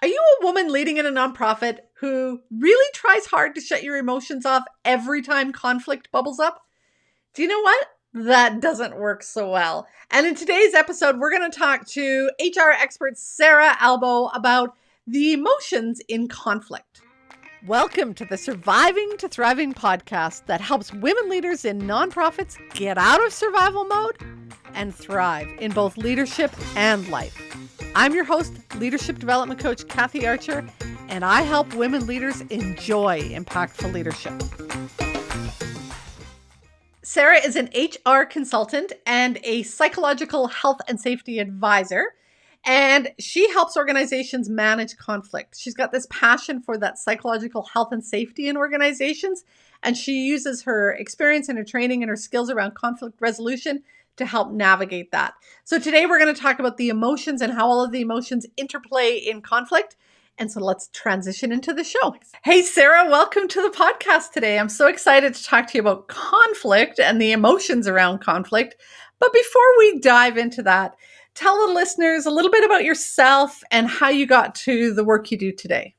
Are you a woman leading in a nonprofit who really tries hard to shut your emotions off every time conflict bubbles up? Do you know what? That doesn't work so well. And in today's episode, we're going to talk to HR expert Sarah Albo about the emotions in conflict. Welcome to the Surviving to Thriving podcast that helps women leaders in nonprofits get out of survival mode and thrive in both leadership and life. I'm your host, leadership development coach Kathy Archer, and I help women leaders enjoy impactful leadership. Sarah is an HR consultant and a psychological health and safety advisor, and she helps organizations manage conflict. She's got this passion for that psychological health and safety in organizations, and she uses her experience and her training and her skills around conflict resolution to help navigate that. So today we're going to talk about the emotions and how all of the emotions interplay in conflict. And so let's transition into the show. Hey, Sarah, welcome to the podcast today. I'm so excited to talk to you about conflict and the emotions around conflict. But before we dive into that, tell the listeners a little bit about yourself and how you got to the work you do today.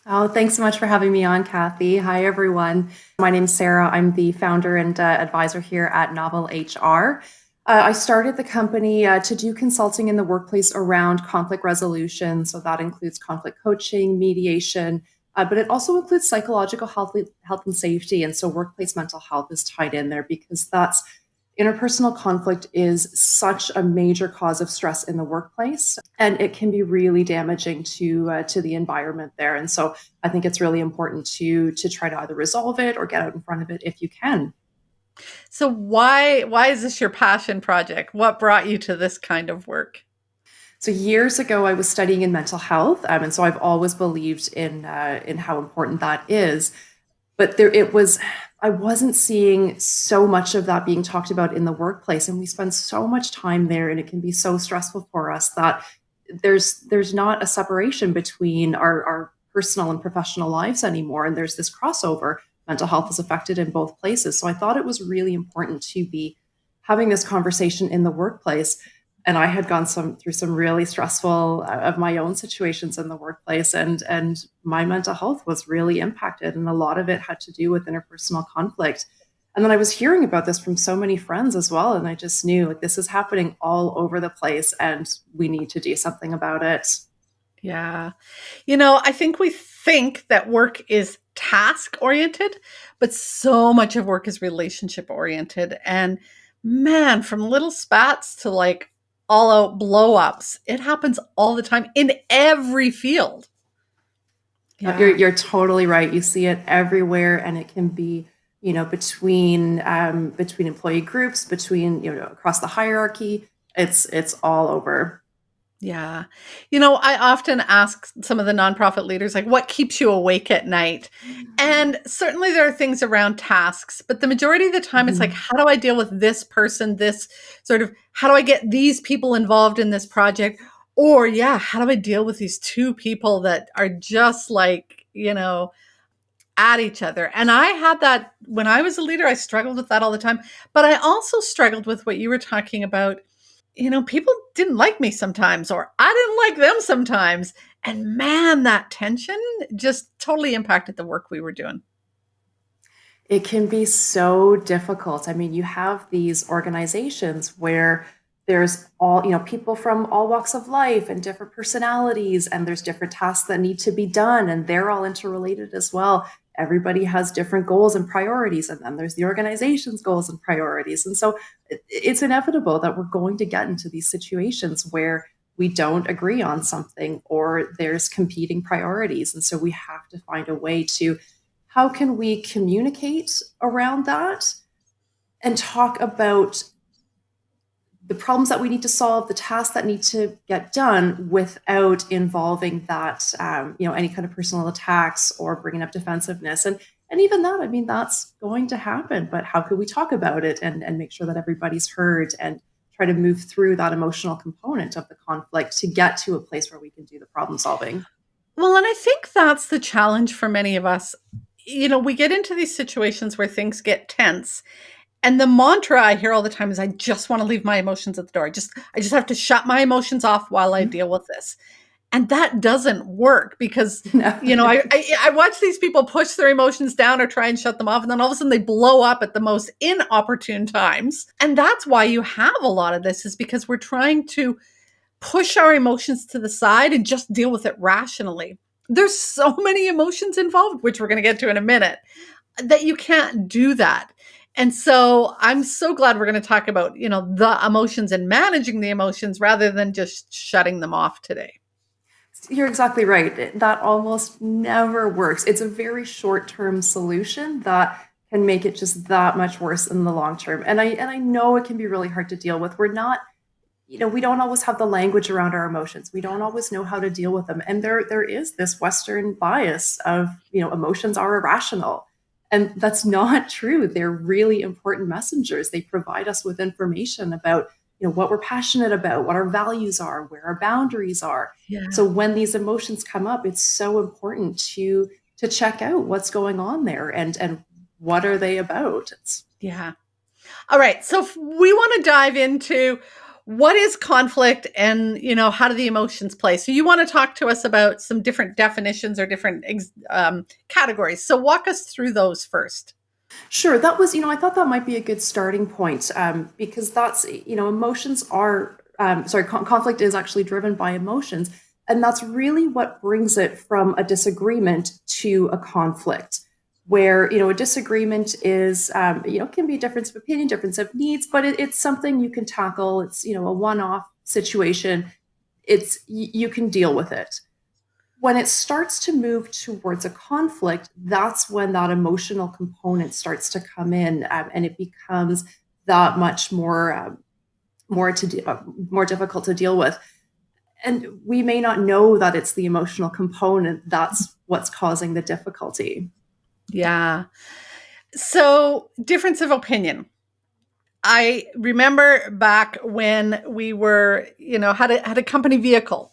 Oh, thanks so much for having me on, Kathy. Hi, everyone. My name's Sarah. I'm the founder and advisor here at Novel HR. I started the company to do consulting in the workplace around conflict resolution. So that includes conflict coaching, mediation, but it also includes psychological health and safety. And so workplace mental health is tied in there because interpersonal conflict is such a major cause of stress in the workplace, and it can be really damaging to the environment there. And so I think it's really important to try to either resolve it or get out in front of it if you can. So why is this your passion project? What brought you to this kind of work? So years ago, I was studying in mental health, and so I've always believed in how important that is. But I wasn't seeing so much of that being talked about in the workplace, and we spend so much time there, and it can be so stressful for us that there's not a separation between our personal and professional lives anymore, and there's this crossover. Mental health is affected in both places. So I thought it was really important to be having this conversation in the workplace. And I had gone through some really stressful of my own situations in the workplace, and my mental health was really impacted. And a lot of it had to do with interpersonal conflict. And then I was hearing about this from so many friends as well. And I just knew this is happening all over the place and we need to do something about it. Yeah. I think we think that work is task oriented, but so much of work is relationship oriented. And man, from little spats to all out blow ups, it happens all the time in every field. Yeah. You're totally right. You see it everywhere, and it can be, between employee groups, across the hierarchy. It's all over. Yeah. I often ask some of the nonprofit leaders, what keeps you awake at night? And certainly there are things around tasks, but the majority of the time it's how do I deal with this person, how do I get these people involved in this project? Or how do I deal with these two people that are just at each other? And I had that when I was a leader. I struggled with that all the time, but I also struggled with what you were talking about. People didn't like me sometimes, or I didn't like them sometimes. And man, that tension just totally impacted the work we were doing. It can be so difficult. I mean, you have these organizations where there's people from all walks of life and different personalities, and there's different tasks that need to be done, and they're all interrelated as well. Everybody has different goals and priorities, and then there's the organization's goals and priorities. And so it's inevitable that we're going to get into these situations where we don't agree on something or there's competing priorities. And so we have to find a way to, how can we communicate around that and talk about the problems that we need to solve, the tasks that need to get done without involving that, any kind of personal attacks or bringing up defensiveness. And even that, I mean, that's going to happen, but how can we talk about it and make sure that everybody's heard and try to move through that emotional component of the conflict to get to a place where we can do the problem solving? Well, and I think that's the challenge for many of us. We get into these situations where things get tense. And the mantra I hear all the time is, I just want to leave my emotions at the door. I just have to shut my emotions off while I deal with this. And that doesn't work because, No. I watch these people push their emotions down or try and shut them off. And then all of a sudden they blow up at the most inopportune times. And that's why you have a lot of this, is because we're trying to push our emotions to the side and just deal with it rationally. There's so many emotions involved, which we're going to get to in a minute, that you can't do that. And so I'm so glad we're going to talk about, the emotions and managing the emotions rather than just shutting them off today. You're exactly right. That almost never works. It's a very short-term solution that can make it just that much worse in the long term. And I know it can be really hard to deal with. We're not, we don't always have the language around our emotions. We don't always know how to deal with them. And there is this Western bias of, emotions are irrational. And that's not true. They're really important messengers. They provide us with information about, what we're passionate about, what our values are, where our boundaries are. Yeah. So when these emotions come up, it's so important to check out what's going on there and what are they about. Yeah. All right. So we want to dive into what is conflict and, how do the emotions play? So you want to talk to us about some different definitions or different categories. So walk us through those first. Sure, that was, I thought that might be a good starting point, because that's, emotions are, conflict is actually driven by emotions. And that's really what brings it from a disagreement to a conflict, where, a disagreement is, can be a difference of opinion, difference of needs, but it's something you can tackle. It's, a one-off situation. You can deal with it. When it starts to move towards a conflict, that's when that emotional component starts to come in, and it becomes that much more difficult to deal with. And we may not know that it's the emotional component that's what's causing the difficulty. Yeah. So difference of opinion. I remember back when we were, had a company vehicle.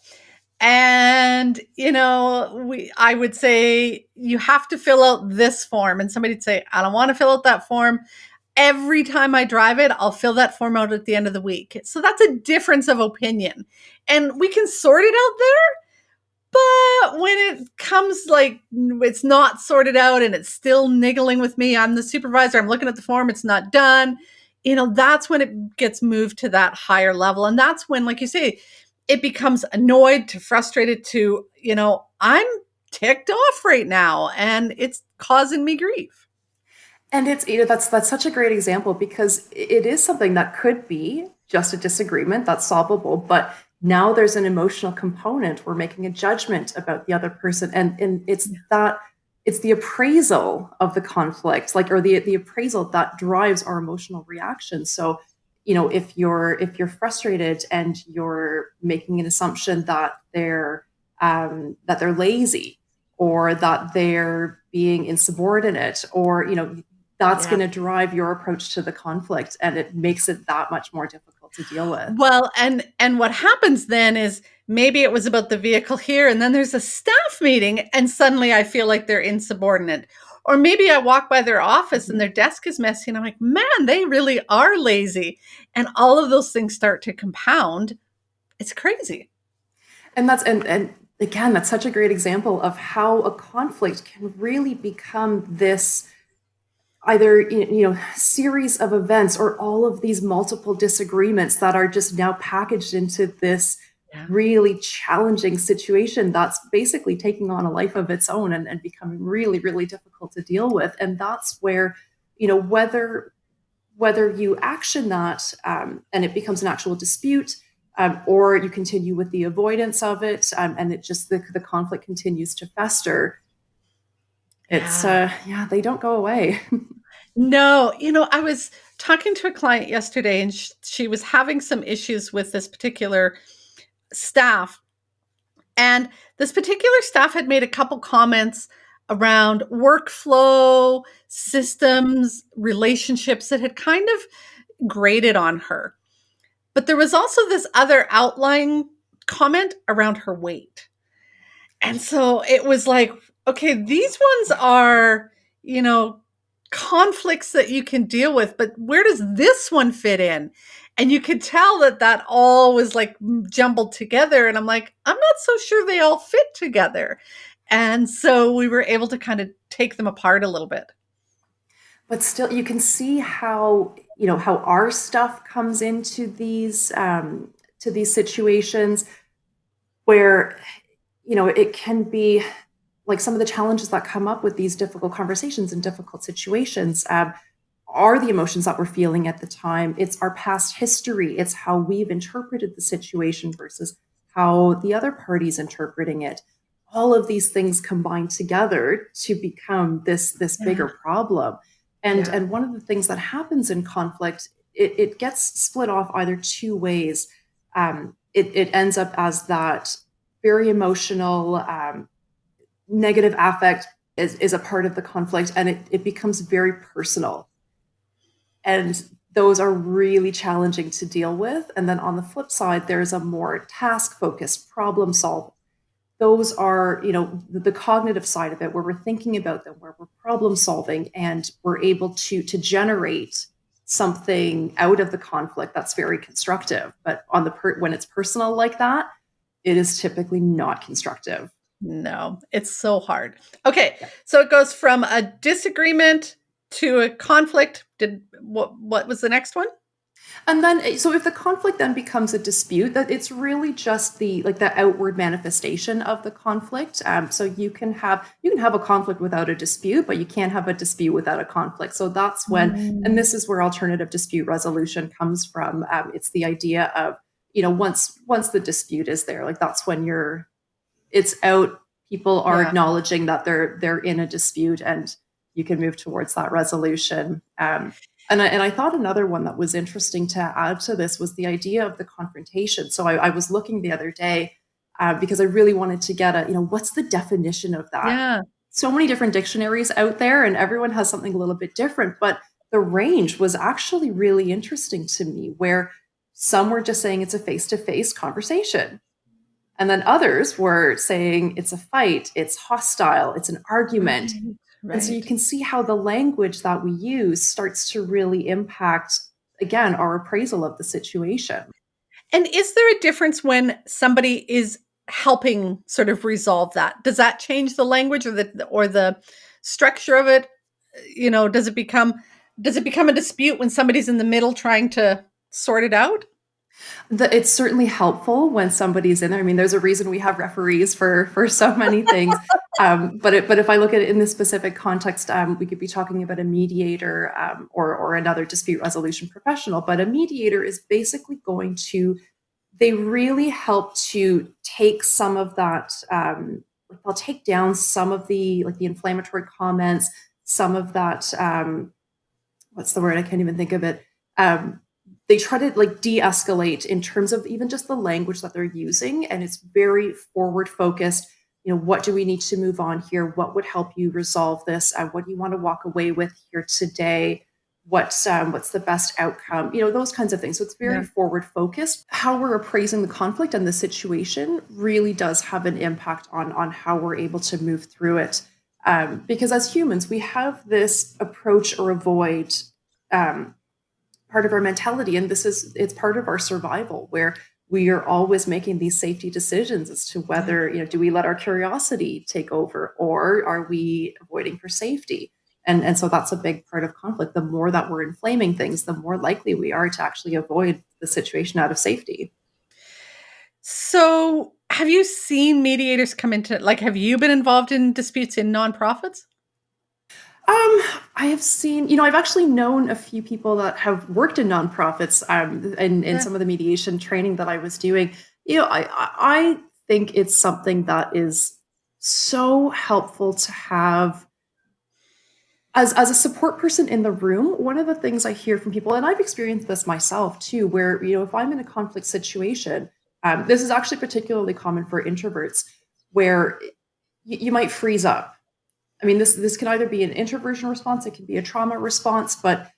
And, I would say, you have to fill out this form. And somebody'd say, I don't want to fill out that form. Every time I drive it, I'll fill that form out at the end of the week. So that's a difference of opinion. And we can sort it out there. But when it comes like it's not sorted out and it's still niggling with me, I'm the supervisor, I'm looking at the form, it's not done. That's when it gets moved to that higher level. And that's when, like you say, it becomes annoyed to frustrated to, I'm ticked off right now and it's causing me grief. And it's, that's such a great example because it is something that could be just a disagreement that's solvable, but now there's an emotional component. We're making a judgment about the other person, and it's the appraisal of the conflict, like, or the appraisal that drives our emotional reaction. So, if you're frustrated and you're making an assumption that they're lazy, or that they're being insubordinate, or that's Yeah. going to drive your approach to the conflict, and it makes it that much more difficult to deal with. Well, and what happens then is maybe it was about the vehicle here, and then there's a staff meeting, and suddenly I feel like they're insubordinate. Or maybe I walk by their office and Mhm. their desk is messy, and I'm like, man, they really are lazy. And all of those things start to compound. It's crazy. And again, that's such a great example of how a conflict can really become this either series of events, or all of these multiple disagreements that are just now packaged into this Yeah. really challenging situation that's basically taking on a life of its own, and becoming really, really difficult to deal with. And that's where, whether you action that, and it becomes an actual dispute, or you continue with the avoidance of it, and it just the conflict continues to fester. It's Yeah. yeah, they don't go away. No, I was talking to a client yesterday and she was having some issues with this particular staff. And this particular staff had made a couple comments around workflow, systems, relationships that had kind of grated on her. But there was also this other outlying comment around her weight. And so it was like, okay, these ones are, you know, conflicts that you can deal with, but where does this one fit in? And you could tell that that all was like jumbled together. And I'm like, I'm not so sure they all fit together. And so we were able to kind of take them apart a little bit. But still, you can see how, how our stuff comes into these situations where, it can be like some of the challenges that come up with these difficult conversations and difficult situations. Are the emotions that we're feeling at the time. It's our past history. It's how we've interpreted the situation versus how the other party's interpreting it. All of these things combine together to become this Yeah. bigger problem. And Yeah. and one of the things that happens in conflict, it gets split off either two ways. It ends up as that very emotional, negative affect is a part of the conflict, and it becomes very personal, and those are really challenging to deal with. And then on the flip side, there's a more task focused problem solve. Those are, the cognitive side of it, where we're thinking about them, where we're problem solving, and we're able to generate something out of the conflict that's very constructive. But when it's personal like that, it is typically not constructive. No, it's so hard. Okay, so it goes from a disagreement to a conflict. Did what was the next one? And then, so if the conflict then becomes a dispute, that it's really just the outward manifestation of the conflict. So you can have a conflict without a dispute, but you can't have a dispute without a conflict. So that's when, and Mm, this is where alternative dispute resolution comes from. It's the idea of, once the dispute is there, like that's when it's out. People are yeah. acknowledging that they're in a dispute, and you can move towards that resolution. And I thought another one that was interesting to add to this was the idea of the confrontation. So I was looking the other day, because I really wanted to get what's the definition of that? Yeah. So many different dictionaries out there, and everyone has something a little bit different. But the range was actually really interesting to me, where some were just saying it's a face to face conversation. And then others were saying it's a fight, it's hostile, it's an argument. Right. And so you Right. can see how the language that we use starts to really impact, again, our appraisal of the situation. And is there a difference when somebody is helping sort of resolve that? Does that change the language or the structure of it? Does it become a dispute when somebody's in the middle trying to sort it out? It's certainly helpful when somebody's in there. I mean, there's a reason we have referees for so many things. But if I look at it in this specific context, we could be talking about a mediator, or another dispute resolution professional. But a mediator is basically going to they really help to take some of that. Like they'll take down some of the inflammatory comments, some of that. What's the word? I can't even think of it. Um, they try to like de-escalate in terms of even just the language that they're using, and it's very forward focused. What do we need to move on here? What would help you resolve this? What do you want to walk away with here today? What's the best outcome? Those kinds of things. So it's very Yeah. forward focused. How we're appraising the conflict and the situation really does have an impact on how we're able to move through it. Because as humans, we have this approach or avoid, um, part of our mentality, and it's part of our survival, where we are always making these safety decisions as to Yeah. whether, do we let our curiosity take over, or are we avoiding for safety? And so that's a big part of conflict. The more that we're inflaming things, the more likely we are to actually avoid the situation out of safety. So, have you seen mediators come into have you been involved in disputes in nonprofits? I have seen, I've actually known a few people that have worked in nonprofits, in Yeah. some of the mediation training that I was doing. I think it's something that is so helpful to have as a support person in the room. One of the things I hear from people, and I've experienced this myself too, where, if I'm in a conflict situation, this is actually particularly common for introverts, where you might freeze up. I mean, this can either be an introversion response, it can be a trauma response, but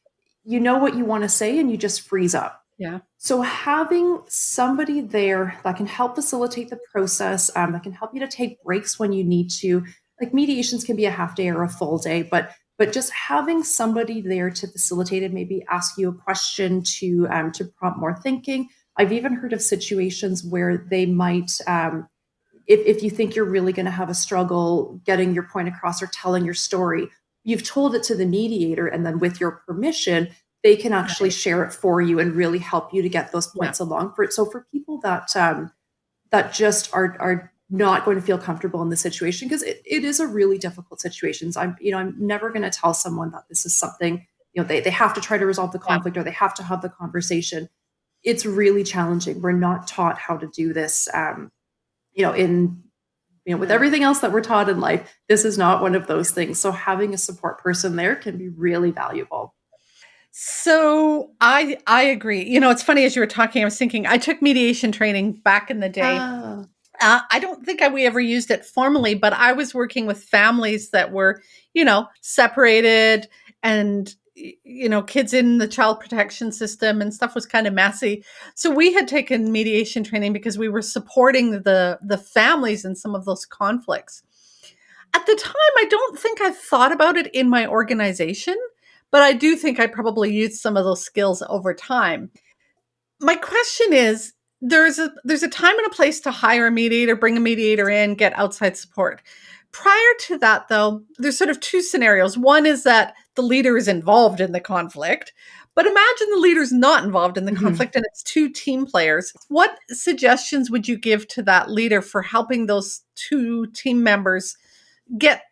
you know what you want to say and you just freeze up. Yeah. So having somebody there that can help facilitate the process, that can help you to take breaks when you need to, like mediations can be a half day or a full day, but but just having somebody there to facilitate and maybe ask you a question to prompt more thinking. I've even heard of situations where they might, if you think you're really going to have a struggle getting your point across or telling your story, you've told it to the mediator, and then with your permission, they can actually Right. share it for you and really help you to get those Yeah. points along for it. So for people that just are not going to feel comfortable in the situation, because it is a really difficult situation. So I'm never going to tell someone that this is something, they have to try to resolve the Yeah. conflict or they have to have the conversation. It's really challenging. We're not taught how to do this, in with No. everything else that we're taught in life. This is not one of those things. So having a support person there can be really valuable. So I agree. You know, it's funny as you were talking, I was thinking I took mediation training back in the day. Ah. I don't think we ever used it formally, but I was working with families that were, separated and kids in the child protection system and stuff was kind of messy. So we had taken mediation training because we were supporting the families in some of those conflicts. At the time, I don't think I thought about it in my organization, but I do think I probably used some of those skills over time. My question is, there's a time and a place to hire a mediator, bring a mediator in, get outside support. Prior to that, though, there's sort of two scenarios. One is that the leader is involved in the conflict, but imagine the leader's not involved in the Mhm. conflict and it's two team players. What suggestions would you give to that leader for helping those two team members get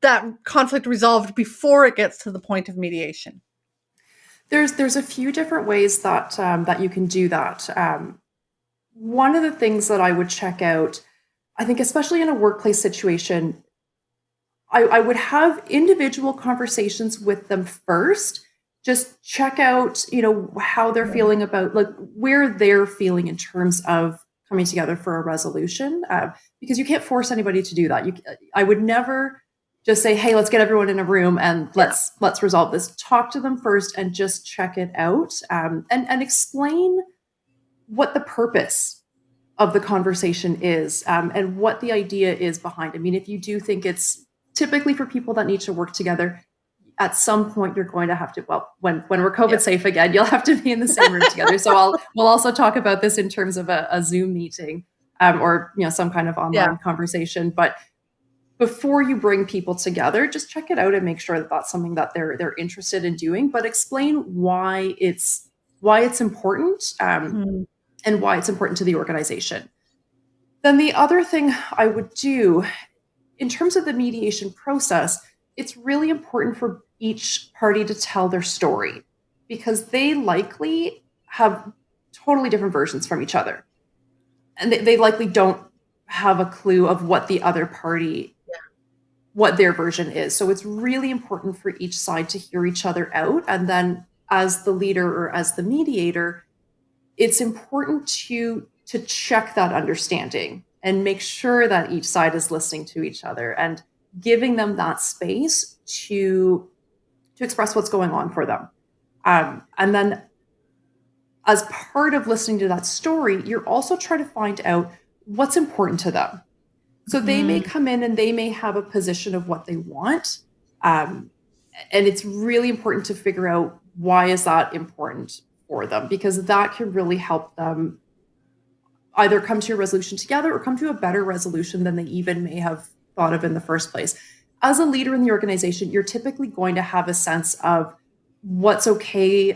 that conflict resolved before it gets to the point of mediation? There's a few different ways that you can do that. One of the things that I would check out, I think, especially in a workplace situation, I would have individual conversations with them first. Just check out, how they're Mhm. feeling about, like, where they're feeling in terms of coming together for a resolution. Because you can't force anybody to do that. I would never just say, "Hey, let's get everyone in a room and Yeah. let's resolve this." Talk to them first and just check it out, and explain what the purpose of the conversation is, and what the idea is behind. I mean, if you do think it's typically for people that need to work together, at some point you're going to have to, well, when we're COVID Yep. safe again, you'll have to be in the same room together. So we'll also talk about this in terms of a Zoom meeting, or some kind of Yeah. online conversation. But before you bring people together, just check it out and make sure that that's something that they're interested in doing. But explain why it's important, Mhm. and why it's important to the organization. Then the other thing I would do in terms of the mediation process, it's really important for each party to tell their story, because they likely have totally different versions from each other. And they likely don't have a clue of what the other party, what their version is. So it's really important for each side to hear each other out. And then as the leader or as the mediator, it's important to check that understanding and make sure that each side is listening to each other and giving them that space to express what's going on for them. And then, as part of listening to that story, you're also trying to find out what's important to them. So they may Mhm. come in and they may have a position of what they want, um, and it's really important to figure out why is that important for them, because that can really help them either come to a resolution together or come to a better resolution than they even may have thought of in the first place. As a leader in the organization, you're typically going to have a sense of what's okay,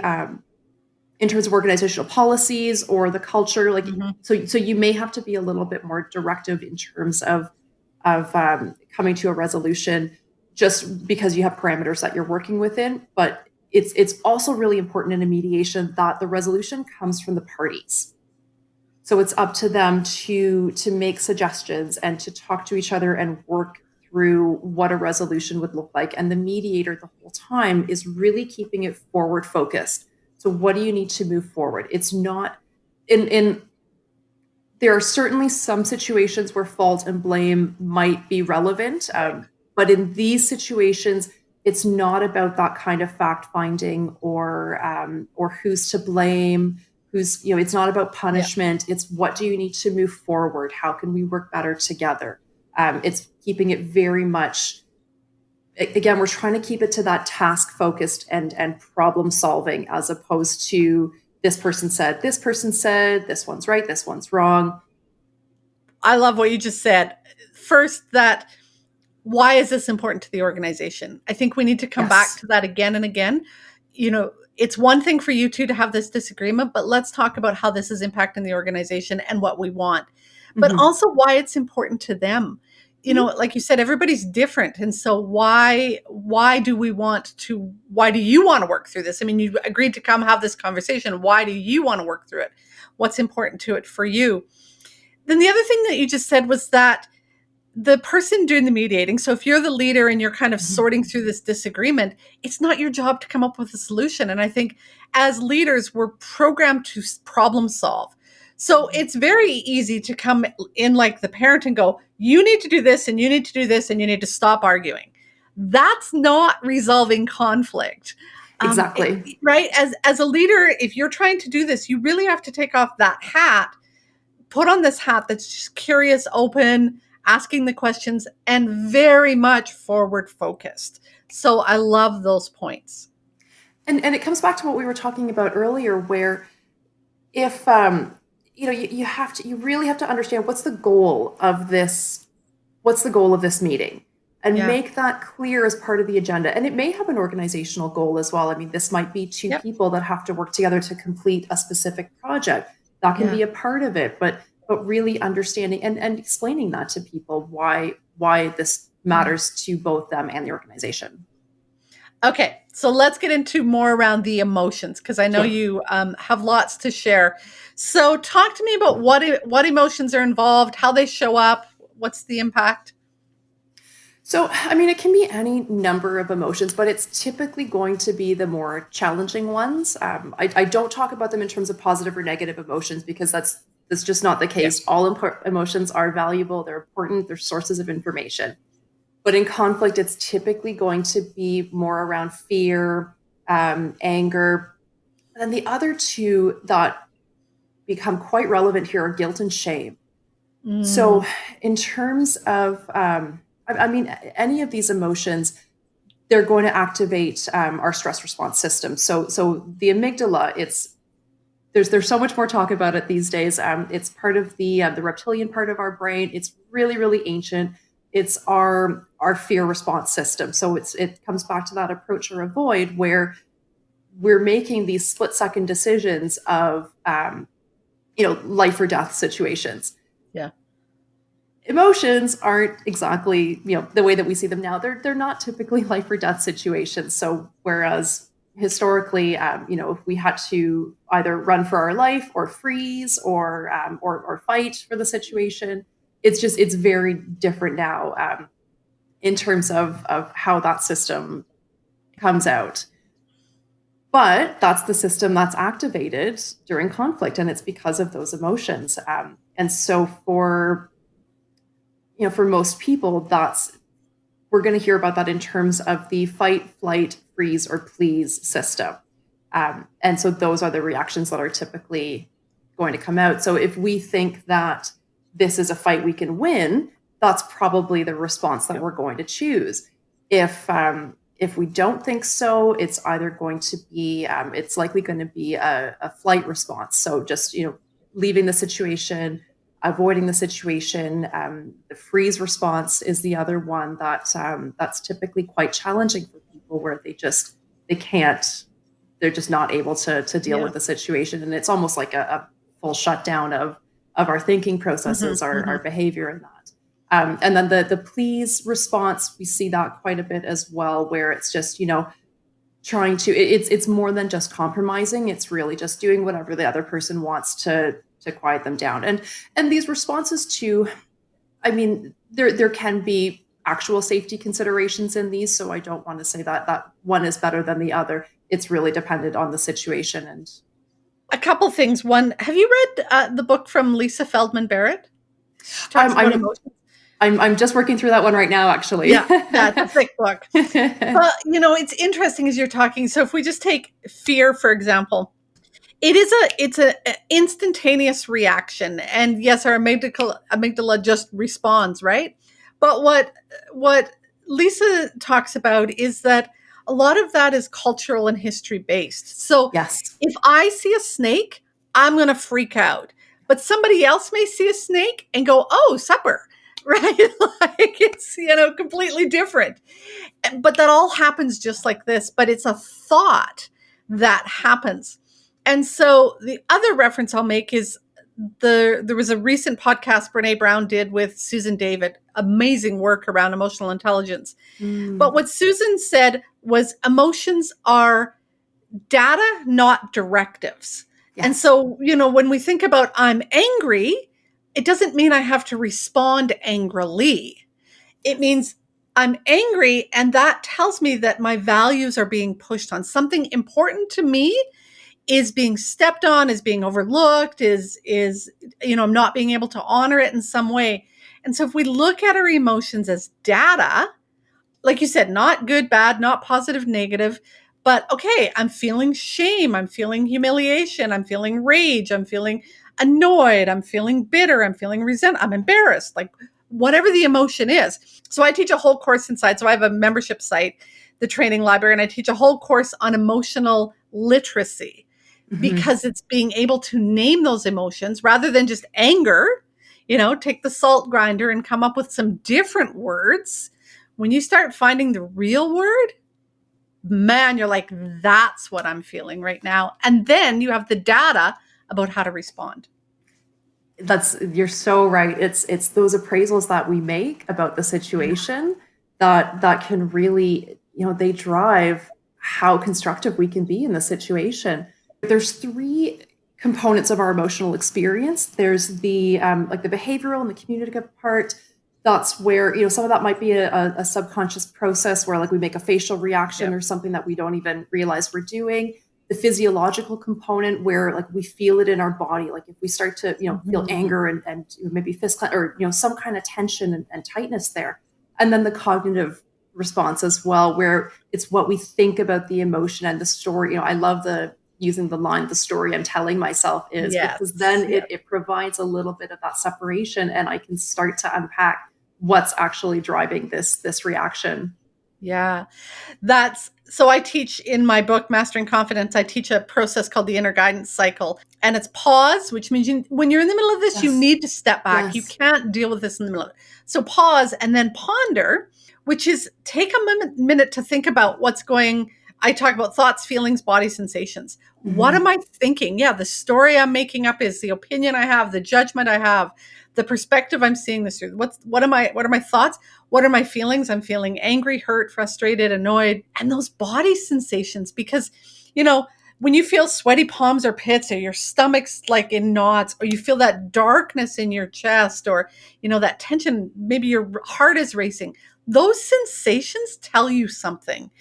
in terms of organizational policies or the culture. Like, Mhm. so you may have to be a little bit more directive in terms of coming to a resolution, just because you have parameters that you're working within. But it's also really important in a mediation that the resolution comes from the parties. So it's up to them to make suggestions and to talk to each other and work through what a resolution would look like. And the mediator the whole time is really keeping it forward focused. So what do you need to move forward? It's not in there are certainly some situations where fault and blame might be relevant, but in these situations, it's not about that kind of fact finding or who's to blame. It's not about Yeah. punishment. It's what do you need to move forward? How can we work better together? It's keeping it very much again, we're trying to keep it to that task focused and problem solving, as opposed to this person said, this one's right, this one's wrong. I love what you just said. First, that why is this important to the organization? I think we need to come back Yes. to that again and again. You know, it's one thing for you two to have this disagreement, but let's talk about how this is impacting the organization and what we want, but Mm-hmm. also why it's important to them. You know, Mm-hmm. like you said, everybody's different. And so why do we want to, why do you want to work through this? I mean, you agreed to come have this conversation. Why do you want to work through it? What's important to it for you? Then the other thing that you just said was that the person doing the mediating, so if you're the leader and you're kind of Mm-hmm. sorting through this disagreement, it's not your job to come up with a solution. And I think as leaders, we're programmed to problem solve. So Mm-hmm. it's very easy to come in like the parent and go, you need to do this and you need to do this and you need to stop arguing. That's not resolving conflict. Exactly. Right? As a leader, if you're trying to do this, you really have to take off that hat, put on this hat that's just curious, open, asking the questions, and very much forward focused. So I love those points. And it comes back to what we were talking about earlier, where if you have to, you really have to understand what's the goal of this meeting, and Yeah. make that clear as part of the agenda. And it may have an organizational goal as well. I mean, this might be two Yep. people that have to work together to complete a specific project. That can Yeah. be a part of it, but really understanding and explaining that to people, why this Yeah. matters to both them and the organization. Okay. So let's get into more around the emotions because I know Sure. you have lots to share. So talk to me about what emotions are involved, how they show up, what's the impact. So, I mean, it can be any number of emotions, but it's typically going to be the more challenging ones. I don't talk about them in terms of positive or negative emotions, because that's just not the Yeah. case. All emotions are valuable, they're important, they're sources of information. But in conflict, it's typically going to be more around fear, anger. And then the other two that become quite relevant here are guilt and shame. So, Mm, in terms of, I mean, any of these emotions, they're going to activate our stress response system. So the amygdala, there's so much more talk about it these days. It's part of the reptilian part of our brain. It's really ancient. It's our fear response system. So it comes back to that approach or avoid, where we're making these split second decisions of life or death situations. yeah. Emotions aren't exactly the way that we see them now. They're not typically life or death situations. So whereas historically, if we had to either run for our life or freeze or fight for the situation, it's very different now, in terms of how that system comes out. But that's the system that's activated during conflict, and it's because of those emotions. And so for most people, that's we're going to hear about that in terms of the fight, flight, freeze, or please system. And so those are the reactions that are typically going to come out. So if we think that this is a fight we can win, that's probably the response that Yep. we're going to choose. If we don't think so, it's either going to be it's likely going to be a flight response. So just leaving the situation, avoiding the situation. The freeze response is the other one that's typically quite challenging for people, where they can't, they're just not able to deal Yeah. with the situation, and it's almost like a full shutdown of our thinking processes, our Hmm. behavior in that. And then the please response, we see that quite a bit as well, where it's just trying to, it's more than just compromising. It's really just doing whatever the other person wants to quiet them down. And these responses too, I mean, there can be actual safety considerations in these, so I don't want to say that one is better than the other. It's really dependent on the situation. And A couple things. One, have you read the book from Lisa Feldman Barrett? She i'm talks about i'm emotions. I'm just working through that one right now, actually. Yeah, yeah, it's a thick book. But it's interesting as you're talking. So if we just take fear, for example, it's a instantaneous reaction, and yes, our amygdala just responds, right? But what Lisa talks about is that a lot of that is cultural and history based. So Yes. if I see a snake, I'm going to freak out. But somebody else may see a snake and go, "Oh, supper." Right? Like it's, completely different. But that all happens just like this, but it's a thought that happens. And so the other reference I'll make is there was a recent podcast Brene Brown did with Susan David, amazing work around emotional intelligence. But Mm, what Susan said was emotions are data, not directives. And yes. so, when we think about I'm angry, it doesn't mean I have to respond angrily. It Yes. means I'm angry, and that tells me that my values are being pushed on. Something important to me is being stepped on, is being overlooked, is I'm not being able to honor it in some way. And so if we look at our emotions as data, like you said, not good, bad, not positive, negative, but okay, I'm feeling shame, I'm feeling humiliation, I'm feeling rage, I'm feeling annoyed, I'm feeling bitter, I'm feeling I'm embarrassed, like whatever the emotion is. So I teach a whole course inside. So I have a membership site, the training library, and I teach a whole course on emotional literacy Mhm. because it's being able to name those emotions rather than just anger. Take the salt grinder and come up with some different words. When you start finding the real word, man, you're like, that's what I'm feeling right now. And then you have the data about how to respond. You're so right. It's those appraisals that we make about the Yeah. situation that can really, they drive how constructive we can be in the situation. There's three components of our emotional experience. There's the like the behavioral and the communicative part. That's where, some of that might be a subconscious process where like we make a facial reaction Yep. or something that we don't even realize we're doing. The physiological component where like we feel it in our body, like if we start to feel Mhm. anger and maybe fist or some kind of tension and tightness there. And then the cognitive response as well, where it's what we think about the emotion and the story. I love the using the line, the story I'm telling myself is, because Yes. then Yes. it provides a little bit of that separation and I can start to unpack what's actually driving this reaction. Yeah. That's so I teach in my book, Mastering Confidence, I teach a process called the inner guidance cycle. And it's pause, which means when you're in the middle of this, you Yes. need to step back. You Yes. can't deal with this in the middle of it. So pause and then ponder, which is take a minute to think about what's going. I talk about thoughts, feelings, body sensations. What am Mm-hmm. I thinking? Yeah, the story I'm making up is the opinion I have, the judgment I have, the perspective I'm seeing this through. What are my thoughts? What are my feelings? I'm feeling angry, hurt, frustrated, annoyed, and those body sensations. Because, when you feel sweaty palms or pits, or your stomach's like in knots, or you feel that darkness in your chest, or, that tension, maybe your heart is racing, those sensations tell you something.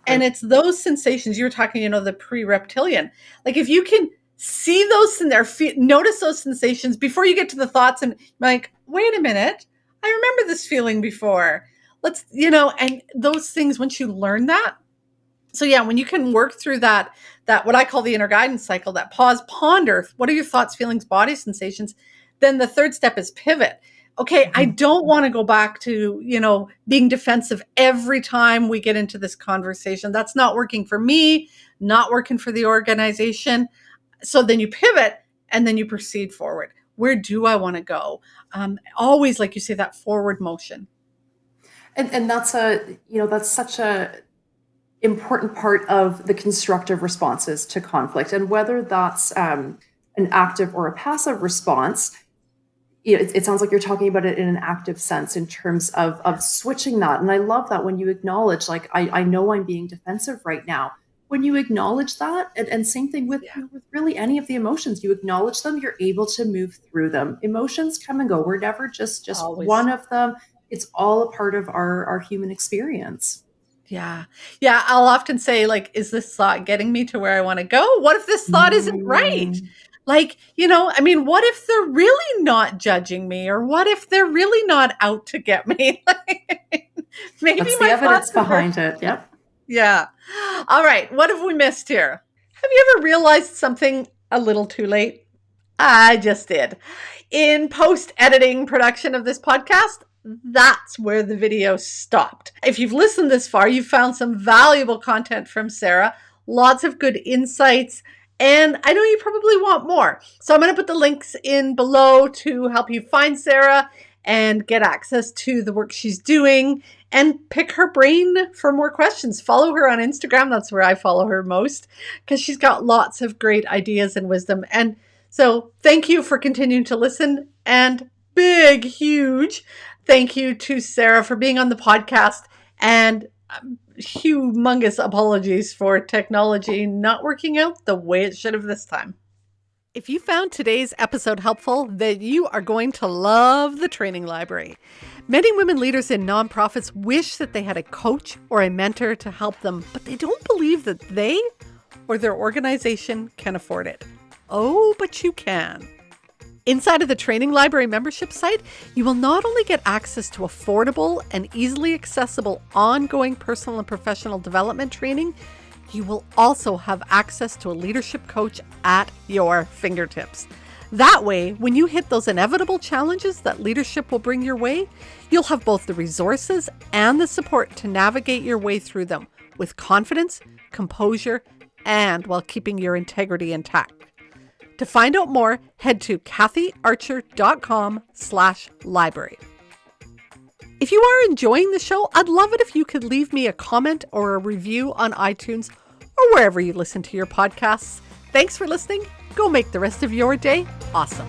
And Exactly. it's those sensations you were talking, the pre-reptilian. Like if you can see those in there, notice those sensations before you get to the thoughts, and like, wait a minute, I remember this feeling before. And those things, once you learn that, so yeah, when you can work through that what I call the inner guidance cycle, that pause, ponder, what are your thoughts, feelings, body sensations? Then the third step is pivot. Okay, I Mhm. don't want to go back to, being defensive every time we get into this conversation. That's not working for me, not working for the organization. So then you pivot and then you proceed forward. Where do I want to go? Always, like you say, that forward motion. And that's such a important part of the constructive responses to conflict. And whether that's an active or a passive response, it sounds like you're talking about it in an active sense in terms of switching that. And I love that when you acknowledge, like, I know I'm being defensive right now. When you acknowledge that, and same thing with, Yeah, with really any of the emotions, you acknowledge them, you're able to move through them. Emotions come and go. We're never just always. one of them. It's all a part of our human experience. Yeah. Yeah, I'll often say, like, "Is this thought getting me to where I wanna go? What if this thought isn't right?" Mm. Like, I mean, what if they're really not judging me? Or what if they're really not out to get me? Like, maybe That's the my evidence thoughts are behind it. Yep. yeah. All right, what have we missed here? Have you ever realized something a little too late? I just did. In post-editing production of this podcast, That's where the video stopped. If you've listened this far, you've found some valuable content from Sarah, lots of good insights, and I know you probably want more. So I'm going to put the links in below to help you find Sarah and get access to the work she's doing and pick her brain for more questions. Follow her on Instagram. That's where I follow her most because she's got lots of great ideas and wisdom. And so thank you for continuing to listen, and big, huge thank you to Sarah for being on the podcast, and humongous apologies for technology not working out the way it should have this time. If you found today's episode helpful, then you are going to love the training library. Many women leaders in nonprofits wish that they had a coach or a mentor to help them, but they don't believe that they or their organization can afford it. Oh, but you can. Inside of the Training Library membership site, you will not only get access to affordable and easily accessible ongoing personal and professional development training, you will also have access to a leadership coach at your fingertips. That way, when you hit those inevitable challenges that leadership will bring your way, you'll have both the resources and the support to navigate your way through them with confidence, composure, and while keeping your integrity intact. To find out more, head to kathyarcher.com/library. If you are enjoying the show, I'd love it if you could leave me a comment or a review on iTunes or wherever you listen to your podcasts. Thanks for listening. Go make the rest of your day awesome.